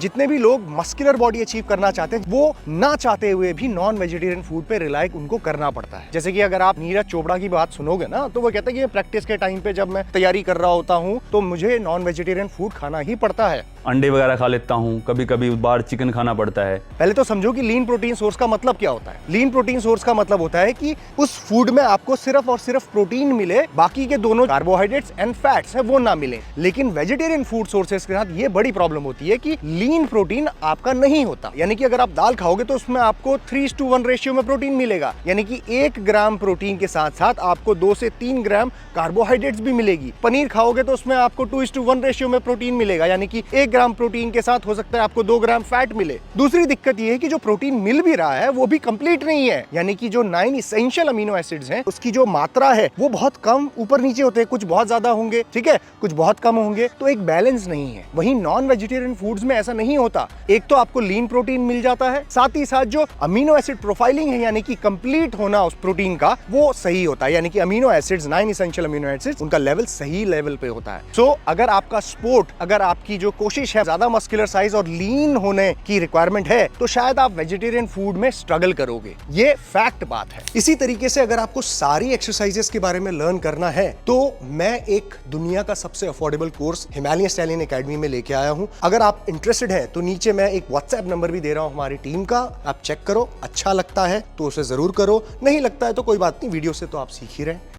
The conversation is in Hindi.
जितने भी लोग मस्कुलर बॉडी अचीव करना चाहते हैं वो ना चाहते हुए भी नॉन वेजिटेरियन फूड पे रिलाई उनको करना पड़ता है। जैसे कि अगर आप नीरज चोपड़ा की बात सुनोगे ना तो वो कहता है कि प्रैक्टिस के टाइम पे जब मैं तैयारी कर रहा होता हूँ तो मुझे नॉन वेजिटेरियन फूड खाना ही पड़ता है। अंडे वगैरह खा लेता हूँ, कभी कभी बाहर चिकन खाना पड़ता है। पहले तो समझो कि लीन प्रोटीन सोर्स का मतलब क्या होता है। लीन प्रोटीन सोर्स का मतलब होता है कि उस फूड में आपको सिर्फ और सिर्फ प्रोटीन मिले, बाकी के दोनों कार्बोहाइड्रेट्स एंड फैट्स है वो ना मिले। लेकिन वेजिटेरियन फूड सोर्सेस के साथ ये बड़ी प्रॉब्लम होती है कि लीन प्रोटीन आपका नहीं होता। यानी कि अगर आप दाल खाओगे तो उसमें आपको 3:1 रेशियो में प्रोटीन मिलेगा, यानी कि 1 ग्राम प्रोटीन के साथ साथ आपको 2 से 3 ग्राम कार्बोहाइड्रेट्स भी मिलेगी। पनीर खाओगे तो उसमें आपको 2:1 रेशियो में प्रोटीन मिलेगा, यानी कि 1 ग्राम प्रोटीन के साथ हो सकता है आपको 2 ग्राम फैट मिले। दूसरी दिक्कत यह है कि जो प्रोटीन मिल भी रहा है वो भी कंप्लीट नहीं है, यानी कि जो 9 इसेंशियल अमीनो एसिड्स हैं उसकी जो मात्रा है वो बहुत कम ऊपर नीचे होते हैं, कुछ बहुत ज्यादा होंगे, ठीक है, कुछ बहुत कम होंगे, तो एक बैलेंस नहीं है। वहीं नॉन वेजिटेरियन फूड्स में ऐसा नहीं होता। एक तो आपको लीन प्रोटीन मिल जाता है, साथ ही साथ जो अमीनो एसिड प्रोफाइलिंग है यानी कि कंप्लीट होना उस प्रोटीन का वो सही होता है, यानी कि amino acids 9 essential amino acids उनका लेवल सही लेवल पे होता है। सो अगर आपका स्पोर्ट, अगर आपकी जो कोशिश है ज्यादा मस्कुलर साइज और लीन होने की रिक्वायरमेंट है तो शायद आप वेजिटेरियन फूड में स्ट्रगल करोगे। ये फैक्ट बात है। इसी तरीके से अगर आपको सारी एक्सरसाइजेस के बारे में लर्न करना है तो मैं एक दुनिया का सबसे affordable course Himalayan stallion academy में लेके आया हूं। अगर आप इंटरेस्टेड हैं तो नीचे मैं एक व्हाट्सएप नंबर भी दे रहा हूं हमारी टीम का, आप चेक करो। अच्छा लगता है तो उसे जरूर करो, नहीं लगता है तो कोई बात नहीं, वीडियो से तो आप सीख ही रहे हैं।